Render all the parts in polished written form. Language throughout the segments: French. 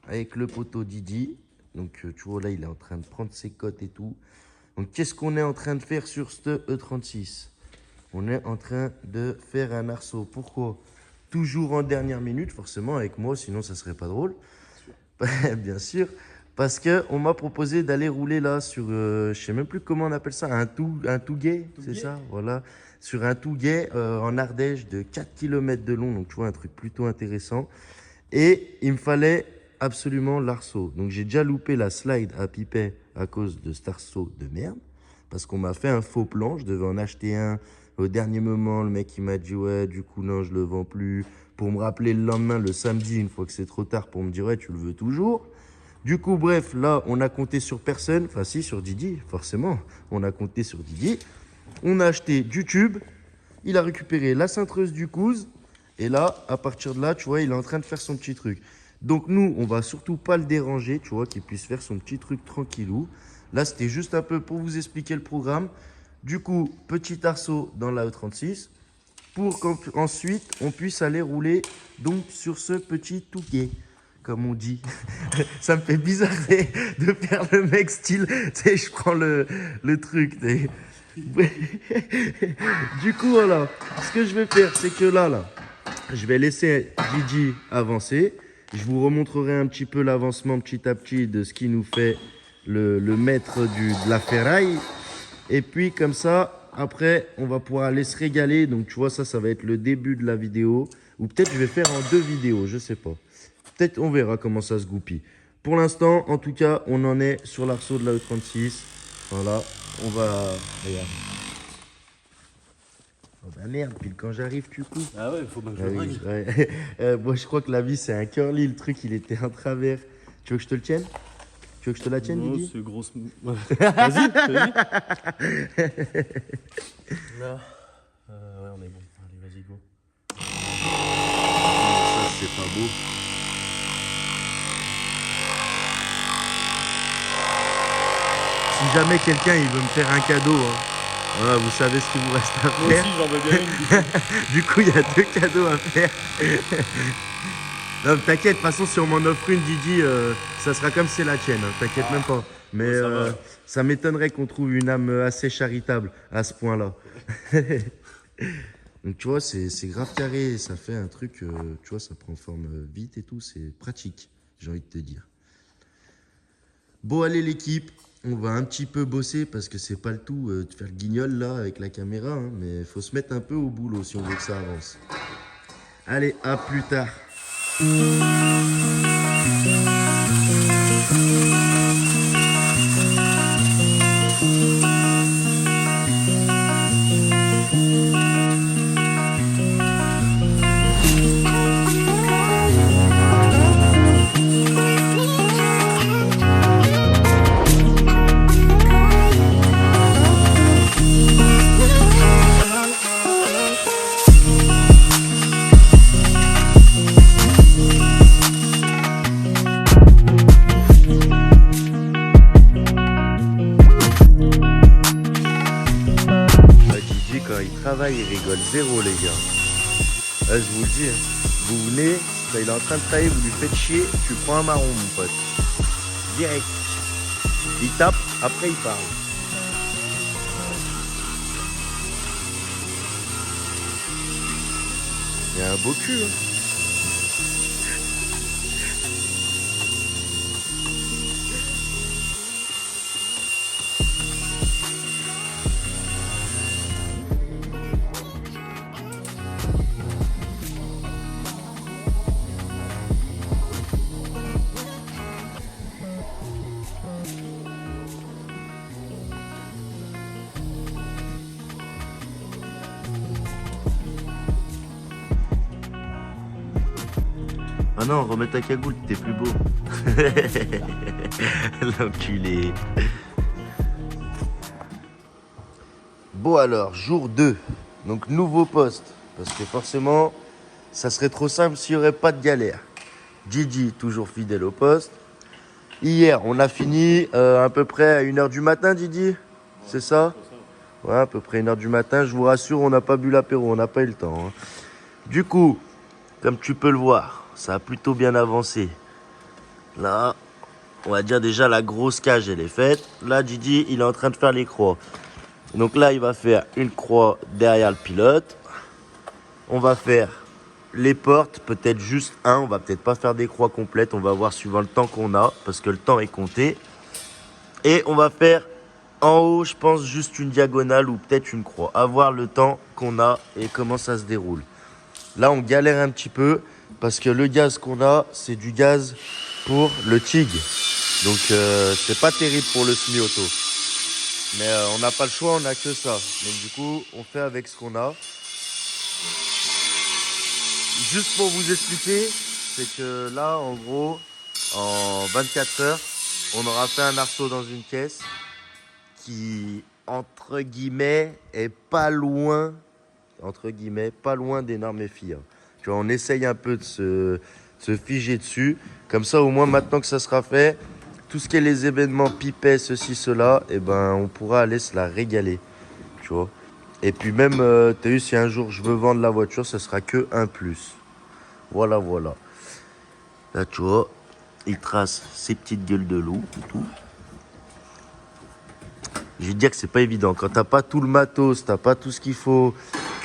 avec le poteau Didi. Donc, tu vois, là, il est en train de prendre ses cotes et tout. Donc, qu'est-ce qu'on est en train de faire sur ce E36? On est en train de faire un arceau. Pourquoi? Toujours en dernière minute, forcément, avec moi, sinon ça serait pas drôle. Bien sûr. Parce qu'on m'a proposé d'aller rouler là sur, je sais même plus comment on appelle ça, un Touguet, c'est ça? Voilà. Sur un Touguet en Ardèche de 4 km de long. Donc, tu vois, un truc plutôt intéressant. Et il me fallait absolument l'arceau. Donc j'ai déjà loupé la slide à Pipet à cause de cet arceau de merde. Parce qu'on m'a fait un faux plan. Je devais en acheter un au dernier moment. Le mec il m'a dit ouais, du coup non, je le vends plus. Pour me rappeler le lendemain, le samedi, une fois que c'est trop tard, pour me dire ouais, tu le veux toujours. Du coup, bref, là, on a compté sur personne. Enfin, si, sur Didi, forcément. On a compté sur Didi. On a acheté du tube. Il a récupéré la cintreuse du coude. Et là, à partir de là, tu vois, il est en train de faire son petit truc. Donc nous, on va surtout pas le déranger, tu vois, qu'il puisse faire son petit truc tranquillou. Là, c'était juste un peu pour vous expliquer le programme. Du coup, petit arceau dans la E36 pour qu'ensuite, on puisse aller rouler donc sur ce petit touquet, comme on dit. Ça me fait bizarre de faire le mec style, tu sais, je prends le truc. Du coup, voilà, ce que je vais faire, c'est que là, je vais laisser Gigi avancer. Je vous remontrerai un petit peu l'avancement petit à petit de ce qui nous fait le maître de la ferraille. Et puis comme ça, après, on va pouvoir aller se régaler. Donc tu vois, ça va être le début de la vidéo. Ou peut-être je vais faire en 2 vidéos, je sais pas. Peut-être on verra comment ça se goupille. Pour l'instant, en tout cas, on en est sur l'arceau de la E36. Voilà, on va... Regarde. Oh bah merde, pile quand j'arrive, tu coupes. Ah ouais, il faut bien que je Ah le oui, drague. ouais. Moi, je crois que la vis, c'est un curly. Le truc, il était en travers. Tu veux que je te le tienne? Tu veux que je te la tienne, Non, Didi? c'est grosse. Vas-y, vas-y. Là. Ouais, on est bon. Allez, vas-y, go. Ça, c'est pas beau. Si jamais quelqu'un il veut me faire un cadeau, hein, voilà, vous savez ce qu'il vous reste à Moi faire. aussi, j'en veux bien une. Du coup, il y a 2 cadeaux à faire. Non, t'inquiète, de toute façon, si on m'en offre une, Didi, ça sera comme c'est la tienne. Hein, t'inquiète même pas. Mais ça va. ça m'étonnerait qu'on trouve une âme assez charitable à ce point-là. Donc, tu vois, c'est grave carré. Ça fait un truc, tu vois, ça prend forme vite et tout. C'est pratique, j'ai envie de te dire. Bon, allez, l'équipe. On va un petit peu bosser parce que c'est pas le tout de faire le guignol là avec la caméra. Hein, mais il faut se mettre un peu au boulot si on veut que ça avance. Allez, à plus tard. Gigi, quand il travaille, il rigole zéro, les gars. Là, je vous le dis, hein. Vous venez, quand il est en train de travailler, vous lui faites chier, tu prends un marron, mon pote. Direct. Il tape, après il parle. Il a un beau cul, hein. Ah non, remets ta cagoule, t'es plus beau. L'enculé. Bon alors, jour 2. Donc nouveau poste. Parce que forcément, ça serait trop simple s'il n'y aurait pas de galère. Gigi, toujours fidèle au poste. Hier, on a fini à peu près à 1h du matin, Didi. C'est ça? Ouais, à peu près 1h du matin. Je vous rassure, on n'a pas bu l'apéro, on n'a pas eu le temps. Hein. Du coup, comme tu peux le voir, ça a plutôt bien avancé. Là, on va dire déjà la grosse cage, elle est faite. Là, Didi, il est en train de faire les croix. Donc là, il va faire une croix derrière le pilote. On va faire les portes, peut-être juste un. On va peut-être pas faire des croix complètes. On va voir suivant le temps qu'on a, parce que le temps est compté. Et on va faire en haut, je pense, juste une diagonale ou peut-être une croix. À voir le temps qu'on a et comment ça se déroule. Là, on galère un petit peu parce que le gaz qu'on a, c'est du gaz pour le TIG. Donc, c'est pas terrible pour le semi-auto. Mais on n'a pas le choix, on n'a que ça. Donc, du coup, on fait avec ce qu'on a. Juste pour vous expliquer, c'est que là, en gros, en 24 heures, on aura fait un arceau dans une caisse qui, entre guillemets, est pas loin, pas loin des normes FIA. Tu vois, on essaye un peu de se figer dessus. Comme ça, au moins, maintenant que ça sera fait, tout ce qui est les événements pipets, ceci, cela, et ben, on pourra aller se la régaler. Tu vois. Et puis même, t'as vu, si un jour je veux vendre la voiture, ce sera que un plus. Voilà, voilà. Là, tu vois, il trace ses petites gueules de loup et tout. Je vais te dire que c'est pas évident. Quand t'as pas tout le matos, t'as pas tout ce qu'il faut,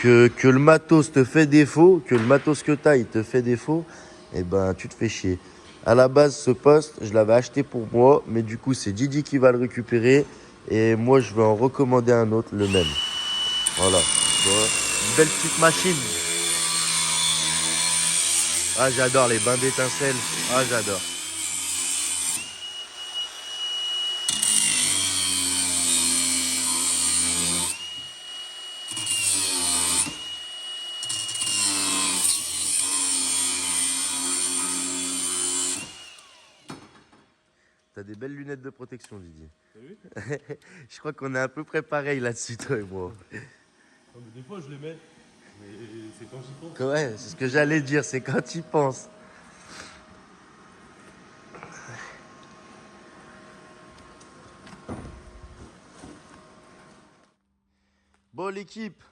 que le matos te fait défaut, que le matos que t'as, il te fait défaut, eh ben, tu te fais chier. À la base, ce poste, je l'avais acheté pour moi, mais du coup, c'est Didi qui va le récupérer. Et moi, je vais en recommander un autre, le même. Voilà. Tu vois, une belle petite machine. Ah, j'adore les bains d'étincelles. Ah, j'adore. T'as des belles lunettes de protection, Didier. T'as vu? Je crois qu'on est un peu près pareil là-dessus, toi et moi. Non, mais des fois, je les mets. Mais c'est quand j'y pense. Ouais, c'est ce que j'allais dire, c'est quand tu y penses. Bon, l'équipe.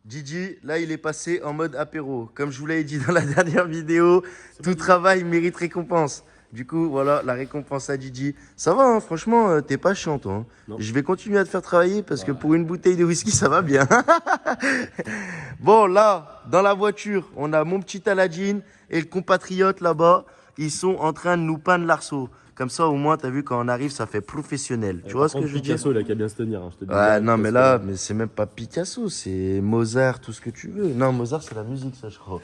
Didi, là, il est passé en mode apéro. Comme je vous l'avais dit dans la dernière vidéo, tout travail mérite récompense. Du coup, voilà, la récompense à Didi. Ça va, hein, franchement, t'es pas chiant, toi. Hein. Non. Je vais continuer à te faire travailler parce que pour une bouteille de whisky, ça va bien. Bon, là, dans la voiture, on a mon petit Aladine et le compatriote là-bas. Ils sont en train de nous peindre l'arceau. Comme ça, au moins, t'as vu, quand on arrive, ça fait professionnel. Tu vois ce que je veux dire? Picasso, il a qu'à bien se tenir. Hein, je te dis Ouais, direct, non, mais parce là, que- mais c'est même pas Picasso, c'est Mozart, tout ce que tu veux. Non, Mozart, c'est la musique, ça, je crois.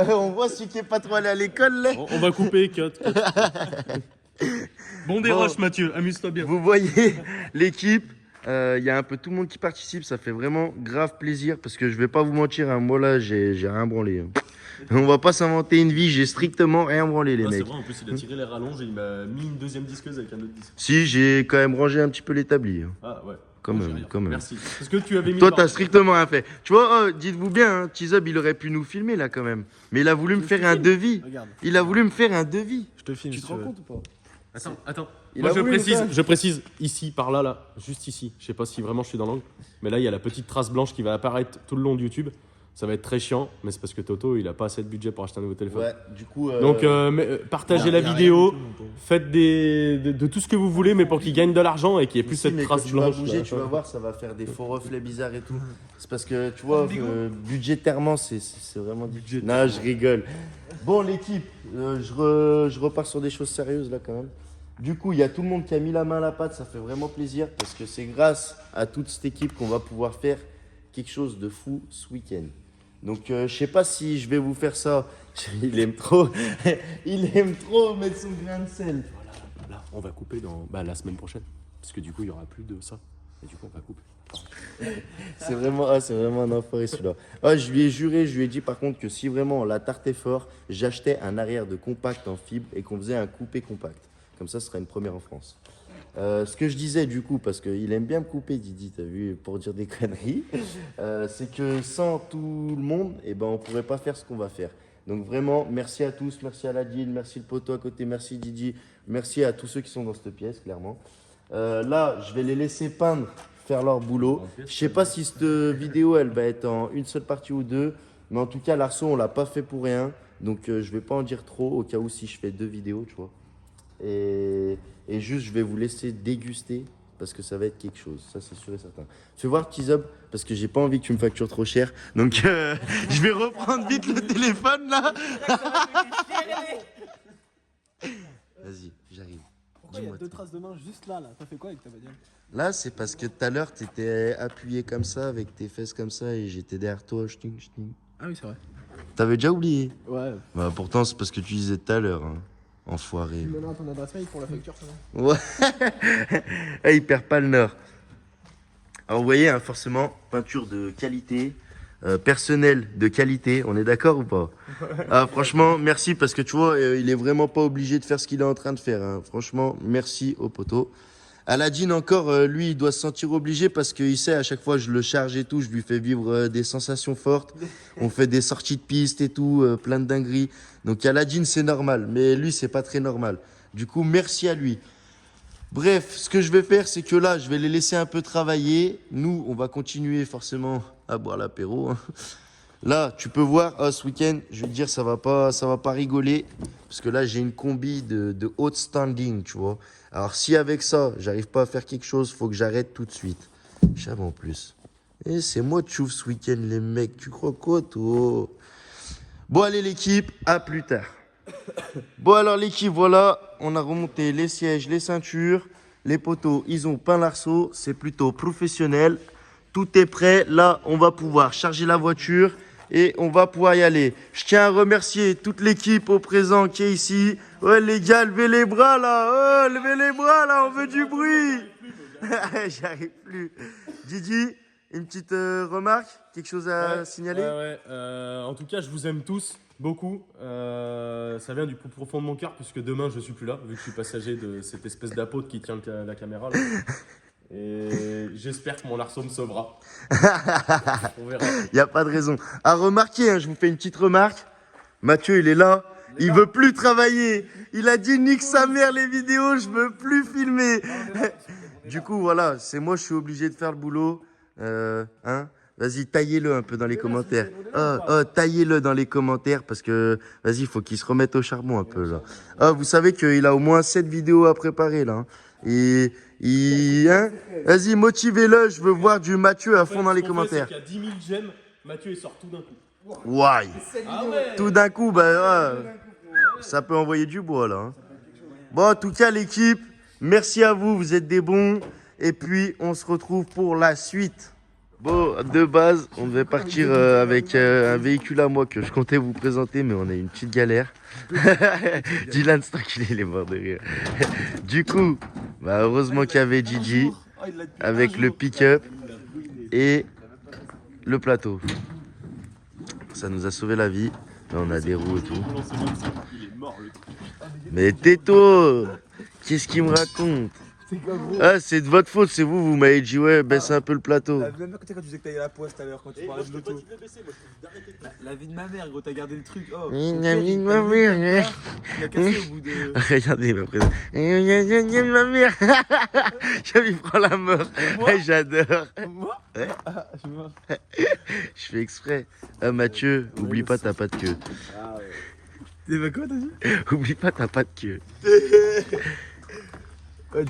On voit celui qui est pas trop allé à l'école, là. On va couper, cut. Bon déroche, Mathieu, amuse-toi bien. Vous voyez l'équipe, il y a un peu tout le monde qui participe, ça fait vraiment grave plaisir parce que je vais pas vous mentir, hein, moi là, j'ai rien branlé. Hein. On va pas s'inventer une vie, j'ai strictement rien branlé, les Ah, c'est mecs. vrai, en plus, il a tiré les rallonges et il m'a mis une deuxième disqueuse avec un autre disque. Si, j'ai quand même rangé un petit peu l'établi. Hein. Ah ouais. Quand Non, même, j'ai rien. quand même. Merci. Parce que tu avais mis. Toi, le t'as bar- strictement rien fait. Tu vois, oh, dites-vous bien, hein, T-Zub, il aurait pu nous filmer là quand même. Mais il a voulu me faire un devis. Regarde, Il a voulu me faire un devis. je te filme. Tu si te rends veux. compte ou pas? Attends. Il Moi, a voulu le faire. je précise ici, par là, là, juste ici. Je sais pas si vraiment je suis dans l'angle, mais là, il y a la petite trace blanche qui va apparaître tout le long de YouTube. Ça va être très chiant, mais c'est parce que Toto, il a pas assez de budget pour acheter un nouveau téléphone. Ouais, du coup. Donc, partagez la vidéo, faites de tout ce que vous voulez, mais pour qu'il gagne de l'argent et qu'il n'y ait plus Si, cette mais quand trace tu vas blanche. bouger, là. tu vas voir, ça va faire des faux reflets bizarres et tout. C'est parce que, tu vois, budgétairement, c'est vraiment difficile. Non, je rigole. Bon, l'équipe, je repars sur des choses sérieuses là quand même. Du coup, il y a tout le monde qui a mis la main à la pâte, ça fait vraiment plaisir parce que c'est grâce à toute cette équipe qu'on va pouvoir faire quelque chose de fou ce week-end. Donc, je sais pas si je vais vous faire ça. Il aime trop, il aime trop mettre son grain de sel. Là, on va couper dans la semaine prochaine. Parce que du coup, il n'y aura plus de ça. Et du coup, on va couper. C'est vraiment un enfoiré celui-là. Ah, je lui ai juré, je lui ai dit par contre que si vraiment la tartait fort, j'achetais un arrière de compact en fibre et qu'on faisait un coupé compact. Comme ça, ce sera une première en France. Ce que je disais du coup, parce qu'il aime bien me couper, Didi, t'as vu, pour dire des conneries, c'est que sans tout le monde, eh ben, on ne pourrait pas faire ce qu'on va faire. Donc vraiment, merci à tous, merci à Ladine, merci le poteau à côté, merci Didi, merci à tous ceux qui sont dans cette pièce, clairement. Là, je vais les laisser peindre, faire leur boulot. Je sais pas si cette vidéo, elle va être en une seule partie ou deux, mais en tout cas, l'arceau, on l'a pas fait pour rien. Donc je vais pas en dire trop au cas où si je fais 2 vidéos, tu vois. Et juste, je vais vous laisser déguster parce que ça va être quelque chose. Ça, c'est sûr et certain. Tu veux voir, Tizob? Parce que j'ai pas envie que tu me factures trop cher. Donc je vais reprendre vite le téléphone là. Vas-y, j'arrive. Pourquoi il y a 2 traces de main juste là, là? T'as fait quoi avec ta bagnole? Là, c'est parce que tout à l'heure, tu étais appuyé comme ça, avec tes fesses comme ça, et j'étais derrière toi. Ch'ting, ch'ting. Ah oui, c'est vrai. T'avais déjà oublié? Ouais. Bah, pourtant, c'est parce que tu disais tout à l'heure. Hein. Enfoiré. Tu me donneras ton adresse mail pour la facture, ça va? Ouais. Eh, il perd pas le nord. Alors, vous voyez, hein, forcément, peinture de qualité, personnel de qualité. On est d'accord ou pas? Ah, franchement, merci parce que tu vois, il est vraiment pas obligé de faire ce qu'il est en train de faire. Hein. Franchement, merci au poteau. Aladine encore, lui, il doit se sentir obligé parce qu'il sait, à chaque fois, je le charge et tout, je lui fais vivre des sensations fortes. On fait des sorties de piste et tout, plein de dingueries. Donc Aladine, c'est normal, mais lui, c'est pas très normal. Du coup, merci à lui. Bref, ce que je vais faire, c'est que là, je vais les laisser un peu travailler. Nous, on va continuer forcément à boire l'apéro. Hein. Là, tu peux voir, ce week-end, je vais te dire, ça va pas rigoler. Parce que là, j'ai une combi de haute standing, tu vois. Alors, si avec ça, j'arrive pas à faire quelque chose, faut que j'arrête tout de suite. J'avais en plus. Et c'est moi de chouf ce week-end, les mecs. Tu crois quoi, toi? Bon, allez, l'équipe, à plus tard. Bon, alors, l'équipe, voilà. On a remonté les sièges, les ceintures. Les poteaux, ils ont peint l'arceau. C'est plutôt professionnel. Tout est prêt. Là, on va pouvoir charger la voiture et on va pouvoir y aller. Je tiens à remercier toute l'équipe au présent qui est ici. Ouais, les gars, levez les bras là. Oh, levez les bras là, on veut du bruit. J'arrive plus. Didi, une petite remarque? Quelque chose à signaler? En tout cas, je vous aime tous, beaucoup. Ça vient du plus profond de mon cœur, puisque demain, je suis plus là, vu que je suis passager de cette espèce d'apôtre qui tient la caméra. Là. Et j'espère que mon arceau me sauvera. On verra. Il n'y a pas de raison. À remarquer, hein, je vous fais une petite remarque. Mathieu, il est là. Il veut plus travailler. Il a dit nique sa mère les vidéos, je veux plus filmer. Du coup, voilà, c'est moi, je suis obligé de faire le boulot. Hein? Vas-y, taillez-le un peu dans les commentaires. Taillez-le dans les commentaires parce que, vas-y, il faut qu'il se remette au charbon un peu là. Vous savez qu'il a au moins 7 vidéos à préparer là. Hein. Et hein? Vas-y, motivez-le, je veux voir du Mathieu à fond dans les commentaires. Il y a 10 000 j'aime, Mathieu il sort tout d'un coup. Ouais. Ah ouais. Tout d'un coup, bah, ça peut envoyer du bois là. Hein. Bon, en tout cas, l'équipe, merci à vous, vous êtes des bons. Et puis, on se retrouve pour la suite. Bon, de base, on devait partir avec un véhicule à moi que je comptais vous présenter, mais on a eu une petite galère. Dylan, c'est tranquille, il est mort de rire. Du coup, bah, heureusement qu'il y avait Gigi avec le pick-up et le plateau. Ça nous a sauvé la vie. Là, on a des roues et tout. Mais tais-toi! Qu'est-ce qu'il me raconte? Ah, c'est de votre faute, c'est vous, vous m'avez dit ouais, baisse un peu le plateau. La vie de ma mère, quand tu disais que t'allais à la poisse tout à l'heure, quand tu parlais de l'auto. La vie de ma mère, gros, t'as gardé le truc. Oh, La vie de ma mère. il a cassé au bout de. Regardez ma présence. Ma mère. Il prend la mort. J'adore. Moi Ouais. Ah, je suis mort. Je fais exprès. Ah, Mathieu, oublie pas, t'as pas de queue. Ah ouais. T'es pas quoi, t'as dit? Oublie pas, t'as pas de queue. Oh, Dylan.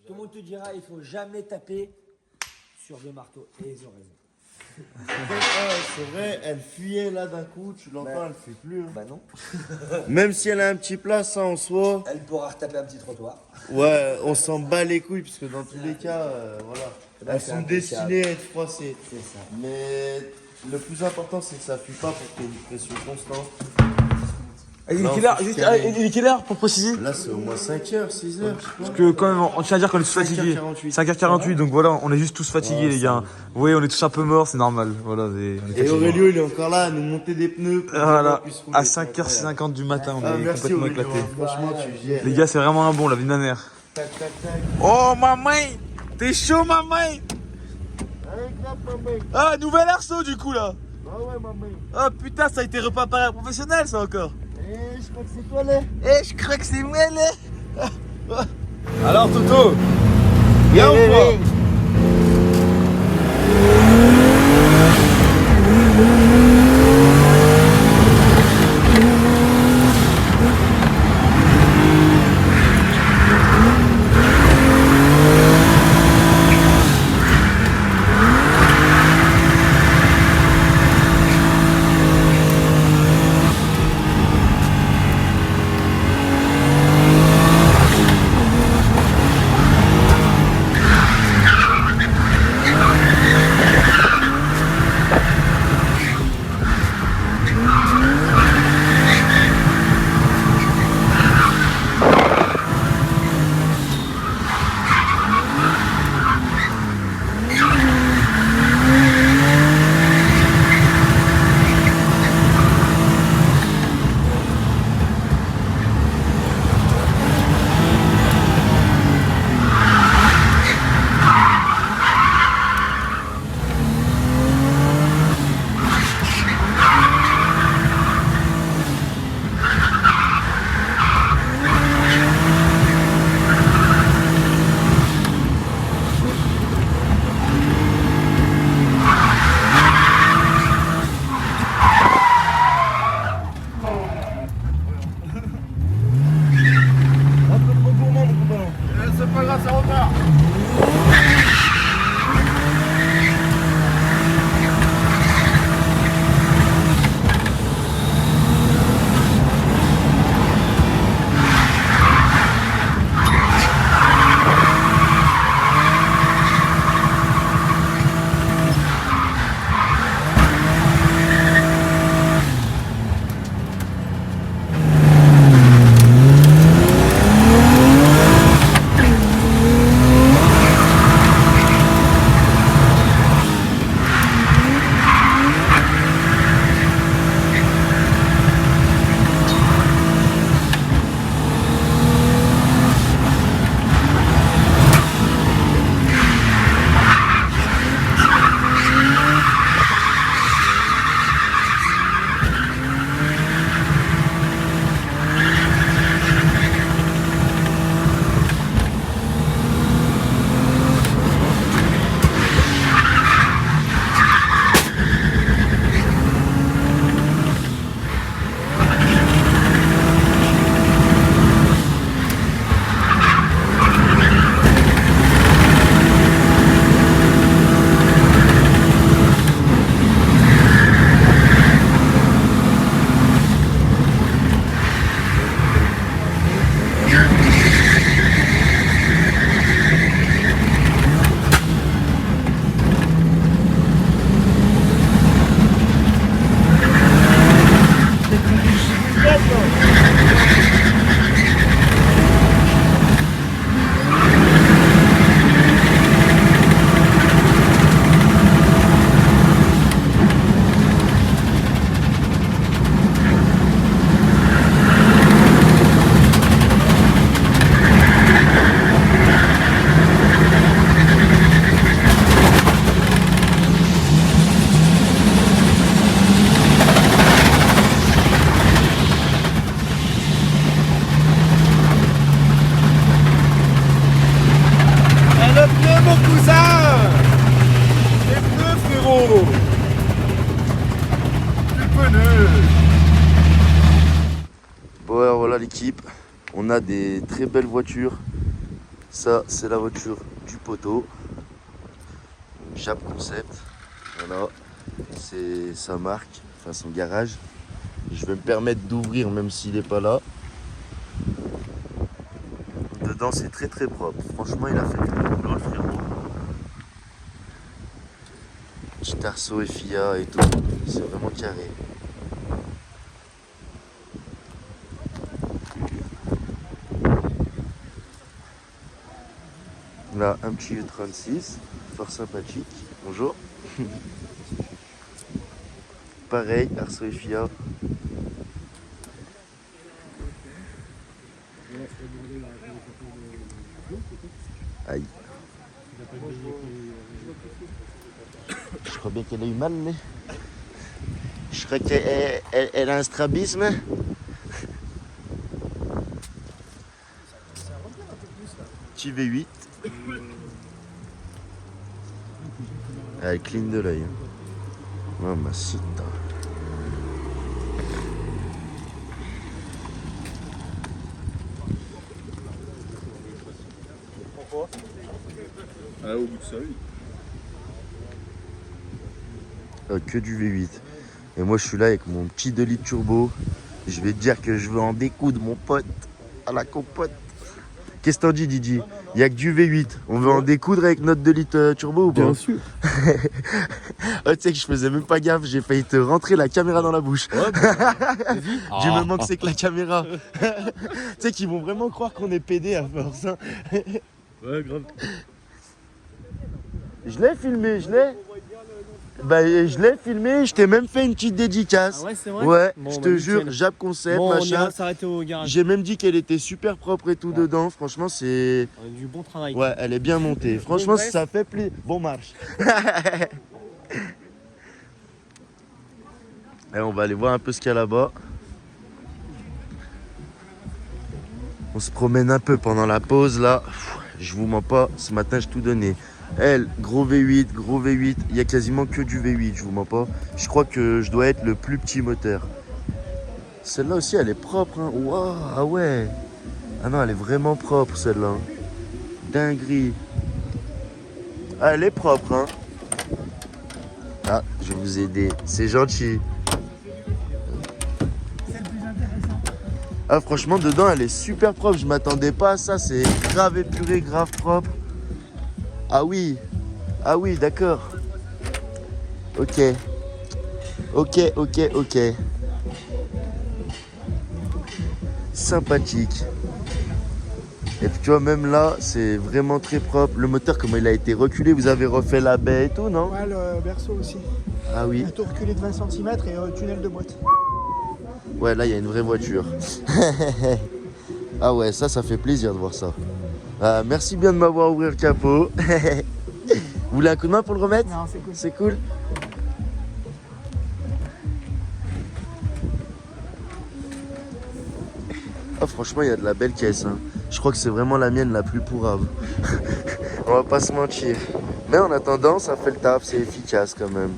Tout le monde te dira, il faut jamais taper sur deux marteaux. Et ils ont raison. C'est vrai, elle fuyait là d'un coup, tu l'entends, elle fait plus. Hein. Bah non. Même si elle a un petit plat, ça en soi. Elle pourra retaper un petit trottoir. Ouais, on s'en bat les couilles, parce que dans tous les cas, voilà. Là, Elles c'est sont appréciable. destinées à être froissées. C'est ça. Mais le plus important, c'est que ça fuit pas pour qu'il y ait une pression constante. Il Non, est quelle heure faut que je Il calme. est quelle heure pour préciser? Là, c'est au moins 5h, 6h, je sais pas. Parce que quand même, on tient à dire qu'on est tous fatigués. 5h48. 5h48, donc voilà, on est juste tous fatigués, Ouais, les gars. Oui, on est tous un peu morts, c'est normal. Voilà, on est Et fatigués. Aurélio, il est encore là à nous monter des pneus. Pour Voilà, qu'on puisse rouler, à c'est incroyable. 5h50 du matin, on Ah, est merci complètement Aurélio, éclatés. hein. Franchement, tu gères. Les gars, c'est vraiment un bon, la vie de ma mère. Tac, tac, tac. Oh, ma main! T'es chaud, ma main! Allez, clap, ma mec. Ah, nouvel arceau, du coup, là! Ah ouais, ma mec. Oh putain, ça a été repas par un professionnel, ça encore! Eh, je crois que c'est toi, là. Eh, je crois que c'est moi, là! Alors Toto, bien ou quoi? Bon alors voilà l'équipe, on a des très belles voitures. Ça c'est la voiture du poteau, Jap Concept, voilà, c'est sa marque, enfin son garage. Je vais me permettre d'ouvrir même s'il n'est pas là. Dedans c'est très très propre, franchement il a fait du boulot le frérot. Petit arceau FIA et tout, c'est vraiment carré. Là, un petit E36, fort sympathique. Bonjour. Pareil, arceau FIA. Aïe. Je crois bien qu'elle a eu mal, mais... Je crois qu'elle a un strabisme. petit V8. Elle cligne de l'œil. Mamacita. Ah, au bout de ça, oui. Que du V8. Et moi je suis là avec mon petit 2 litres turbo. Je vais te dire que je veux en découdre mon pote à la compote. Qu'est-ce que t'en dis Didi? Il n'y a que du V8. On veut en découdre avec notre 2 litres turbo ou pas? Bien sûr. Oh, tu sais que je faisais même pas gaffe, j'ai failli te rentrer la caméra dans la bouche. Ouais, Du moment que c'est que la caméra. Tu sais qu'ils vont vraiment croire qu'on est pédé à force. Hein. ouais, grave. Je l'ai filmé, je l'ai. Bah, je l'ai filmé, je t'ai même fait une petite dédicace. Ah ouais, c'est vrai? Ouais, Bon, je bah, te nickel. jure, Jab Concept, Bon, on machin. ira s'arrêter au garage. J'ai même dit qu'elle était super propre et tout dedans. Franchement, c'est. Du bon travail. Ouais, elle est bien montée. Franchement, bref. ça fait plaisir. Bon marche. Et on va aller voir un peu ce qu'il y a là-bas. On se promène un peu pendant la pause là. Je vous mens pas, ce matin j'ai tout donné. Elle, gros V8, gros V8. Il y a quasiment que du V8, je vous mens pas. Je crois que je dois être le plus petit moteur. Celle-là aussi, elle est propre. Hein. Waouh, ah ouais. Ah non, elle est vraiment propre celle-là. Dinguerie. Ah, elle est propre. Hein. Ah, je vais vous aider. C'est gentil. Ah, franchement, dedans, elle est super propre. Je m'attendais pas à ça. C'est grave épuré, grave propre. Ah oui. Ah oui, d'accord. Ok. Ok. Sympathique. Et puis tu vois, même là, c'est vraiment très propre. Le moteur, comment il a été reculé, vous avez refait la baie et tout, non? Ouais, le berceau aussi. Ah oui. Un tour reculé de 20 cm et tunnel de boîte. Ouais, là, il y a une vraie voiture. Ah ouais, ça fait plaisir de voir ça. Ah, merci bien de m'avoir ouvert le capot. Vous voulez un coup de main pour le remettre? Non, c'est cool. C'est cool. Ah, franchement, il y a de la belle caisse. Hein. Je crois que c'est vraiment la mienne la plus pourrave. On va pas se mentir. Mais en attendant, ça fait le taf, c'est efficace quand même.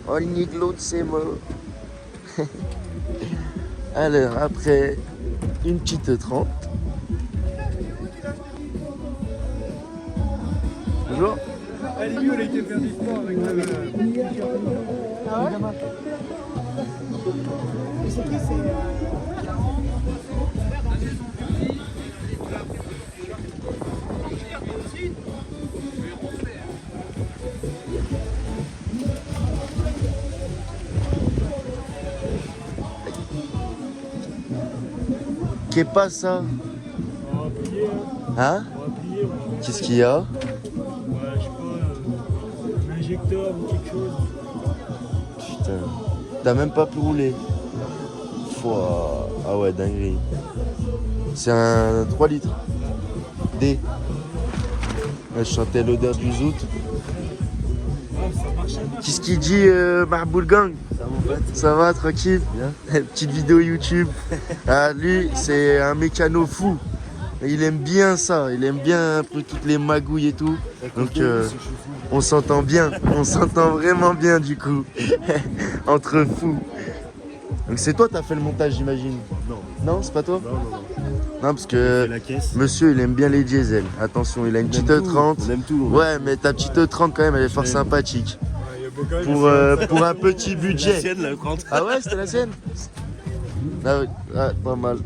Oh, le niglo de ces mots. Alors, après une petite 30. Bonjour. Elle a été faire du sport avec Ah ouais? Mais c'est qui? Qu'est pas ça? On va plier, Hein? on va plier. Qu'est-ce qu'il y a? Ouais, je sais pas, un injecteur ou quelque chose. Putain. T'as même pas pu rouler. Fouah. Ah ouais, dinguerie. C'est un 3 litres. D. Ouais, je sentais l'odeur du zout. Qu'est-ce qu'il dit, Marboul Gang? Ça va, tranquille? Petite vidéo YouTube. Ah, lui, c'est un mécano fou. Il aime bien ça. Il aime bien un peu toutes les magouilles et tout. Donc, on s'entend bien. On s'entend vraiment bien, du coup. Entre fous. Donc, c'est toi, t'as fait le montage, j'imagine? Non. Non, c'est pas toi? Non. Non, parce que la caisse. monsieur, il aime bien les diesels. Attention, il a une petite E30. On aime tout. Ouais, mais ta petite E30, quand même, elle est fort sympathique. Pour un petit budget. La sienne, la 30. Ah ouais, c'était la sienne? Ah oui, ah, pas mal.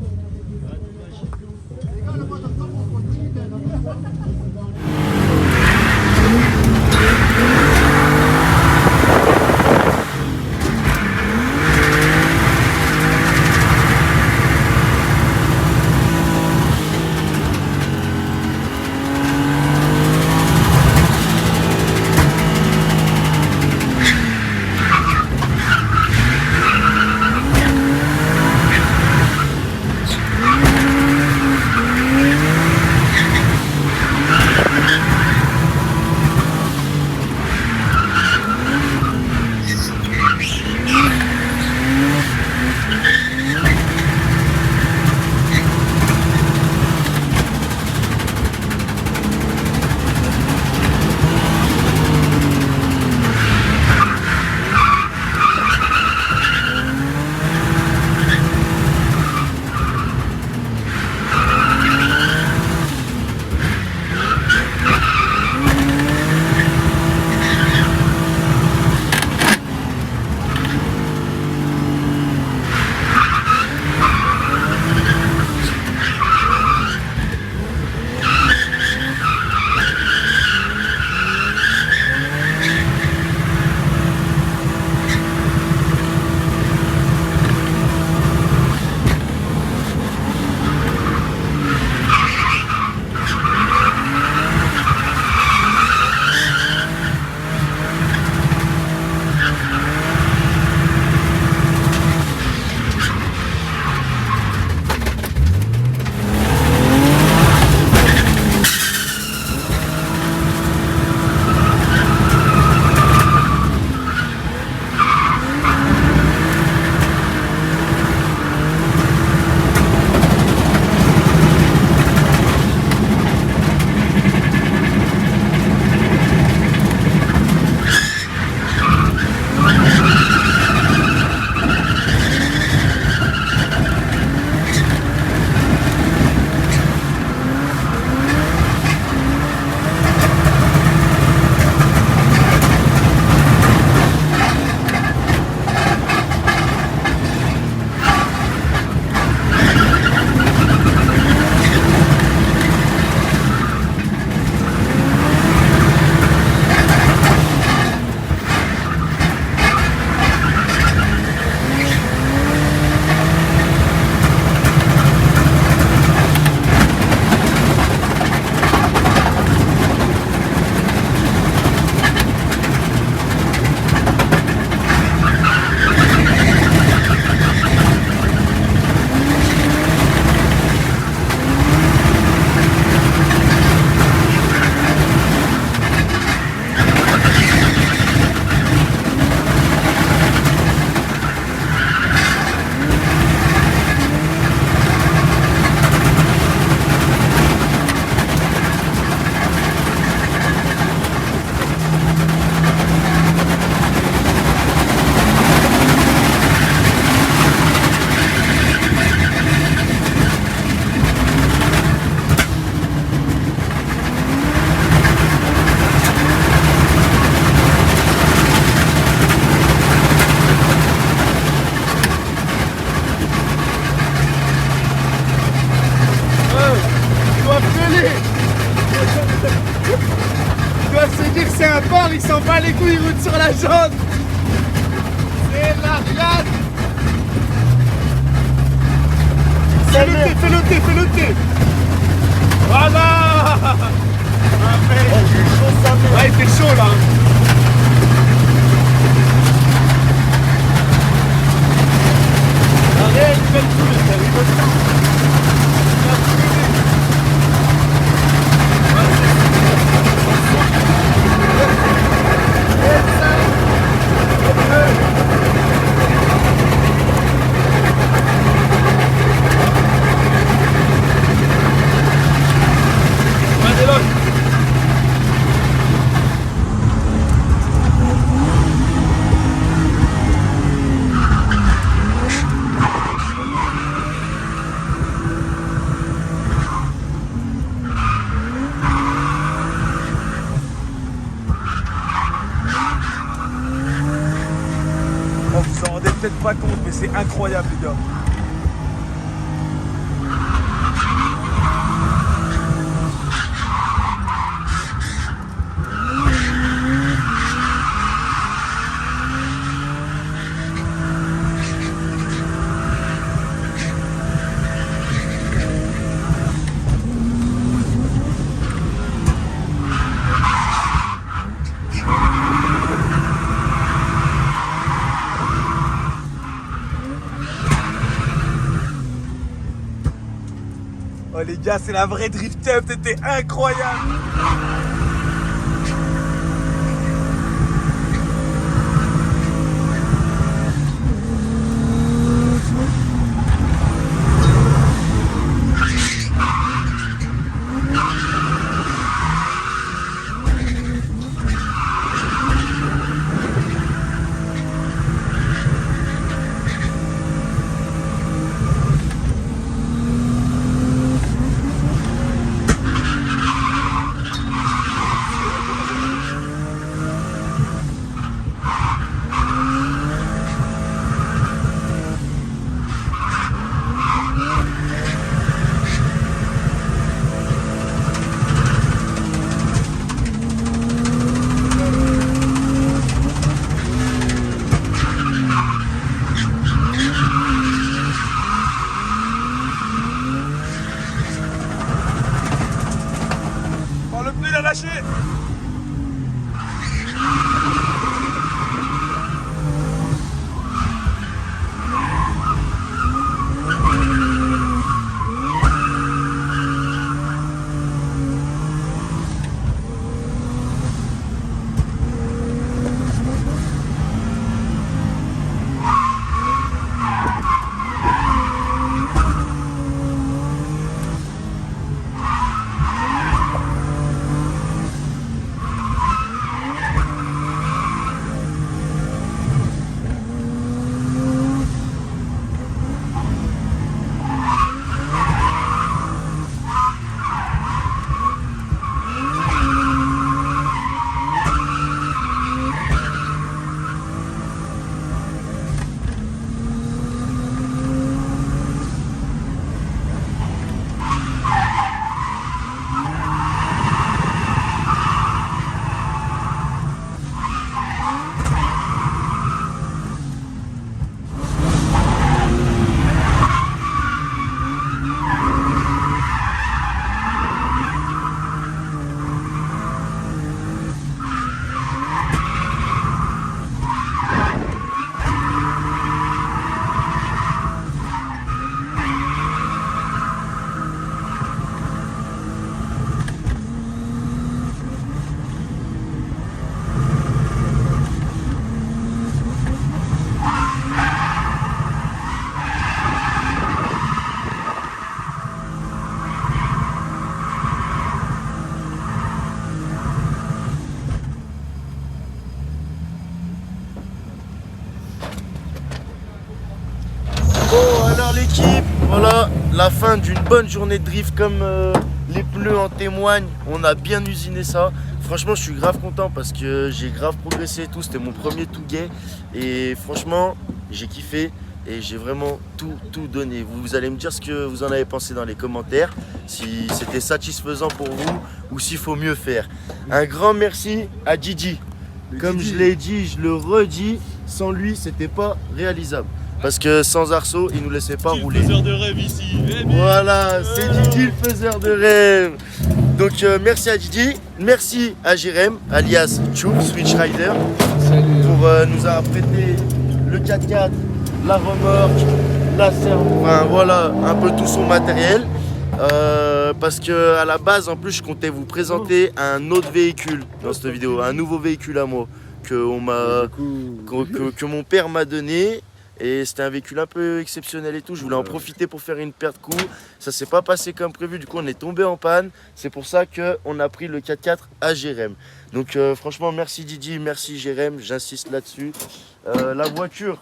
il s'en bat les couilles, il roule sur la jante. C'est la rade. Fais-le thé. Voilà. Ouais, il fait chaud là. Arrête, fais le coup, t'as vu comme ça. Oh, vous en rendez peut-être pas compte, mais c'est incroyable, les gars. Oh les gars, c'est la vraie drift up, c'était incroyable. Oh, le pneu il a lâché. Bon alors l'équipe, voilà la fin d'une bonne journée de drift comme les pneus en témoignent. On a bien usiné ça. Franchement je suis grave content parce que j'ai grave progressé et tout. C'était mon premier tout gay et franchement j'ai kiffé et j'ai vraiment tout donné. Vous allez me dire ce que vous en avez pensé dans les commentaires, si c'était satisfaisant pour vous ou s'il faut mieux faire. Un grand merci à Gigi. Comme je l'ai dit, je le redis, sans lui, c'était pas réalisable. Parce que sans Arceau, il nous laissait pas rouler. Faiseur de rêve ici. Voilà, c'est Didi le faiseur de rêve. Donc merci à Didi, merci à Jérém, alias Chouf, Switch Rider, pour nous avoir prêté le 4x4, la remorque, la serre, enfin voilà, un peu tout son matériel. Parce que à la base, en plus, je comptais vous présenter un autre véhicule dans cette vidéo, un nouveau véhicule à moi que mon père m'a donné. Et c'était un véhicule un peu exceptionnel et tout. Je voulais en profiter pour faire une paire de coups. Ça s'est pas passé comme prévu. Du coup, on est tombé en panne. C'est pour ça qu'on a pris le 4x4 à Jérém. Donc, franchement, merci Didi, merci Jérém. J'insiste là-dessus. La voiture,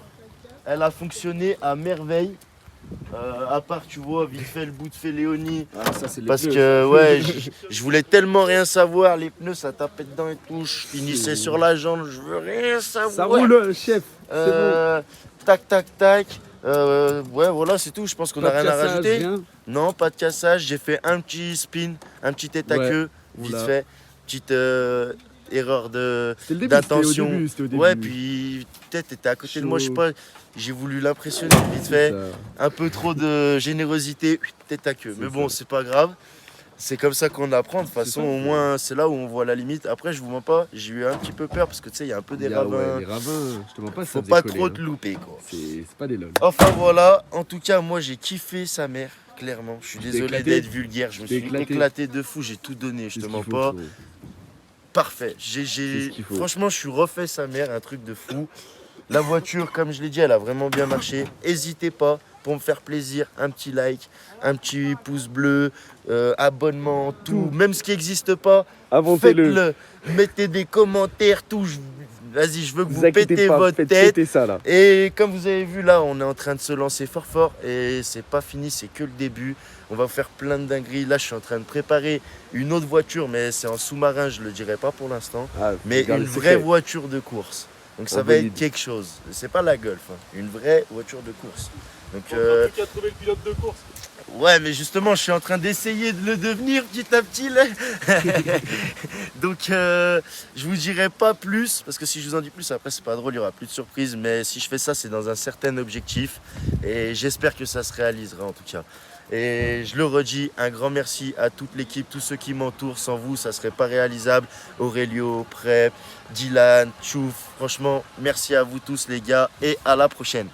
elle a fonctionné à merveille. À part, tu vois, vite fait le bout de fait Léonie. Ah, ça, c'est les Parce pneus. que, ouais, je voulais tellement rien savoir. Les pneus, ça tapait dedans et tout. Je finissais sur la jambe. Je veux rien savoir. Ça roule, chef. C'est bon. Tac, tac, tac. Ouais, voilà, c'est tout. Je pense qu'on n'a Pas de rien à cassage, rajouter. rien. Non, pas de cassage. J'ai fait un petit spin, un petit tête à Ouais. queue, vite Oula. fait. Petite erreur C'était le début, d'attention. c'était au début. Ouais, puis peut-être t'étais à côté de moi, je sais Chaud. pas. J'ai voulu l'impressionner vite fait. Ça. Un peu trop de générosité, tête à queue. Mais bon, c'est pas grave. C'est comme ça qu'on apprend. De toute façon, ça, au moins, c'est là où on voit la limite. Après, je vous mens pas, j'ai eu un petit peu peur parce que tu sais, il y a un peu des Il y a, ravins. ouais, les ravins, je te mens pas, ça Faut faisait pas coller, trop hein. te louper, quoi. C'est pas des lol. Enfin voilà, en tout cas, moi j'ai kiffé sa mère, clairement. Je suis t'es désolé éclaté d'être vulgaire, je me t'es suis éclaté. éclaté de fou, j'ai tout donné, je C'est te ce mens qu'il pas. faut. Parfait. C'est ce qu'il faut. Franchement, je suis refait sa mère, un truc de fou. La voiture, comme je l'ai dit, elle a vraiment bien marché. N'hésitez pas, pour me faire plaisir, un petit like, un petit pouce bleu, abonnement, tout. Même ce qui n'existe pas, Inventez-le. faites-le. Mettez des commentaires, tout. Vas-y, je veux que vous inquiétez pétez pas, votre faites tête. péter ça là. Et comme vous avez vu là, on est en train de se lancer fort fort et c'est pas fini, c'est que le début. On va faire plein de dingueries. Là, je suis en train de préparer une autre voiture, mais c'est en sous-marin, je le dirai pas pour l'instant. Ah, Mais regarde une le vraie secret. voiture de course. Donc ça On va valide. être quelque chose. C'est pas la Golf, hein. Une vraie voiture de course. Donc Qui a trouvé le pilote de course. ouais, mais justement, je suis en train d'essayer de le devenir petit à petit là. Donc je vous dirai pas plus parce que si je vous en dis plus, après c'est pas drôle, il y aura plus de surprises. Mais si je fais ça, c'est dans un certain objectif et j'espère que ça se réalisera en tout cas. Et je le redis, un grand merci à toute l'équipe, tous ceux qui m'entourent. Sans vous, ça serait pas réalisable. Aurelio, Prep, Dylan, Chouf. Franchement, merci à vous tous les gars et à la prochaine.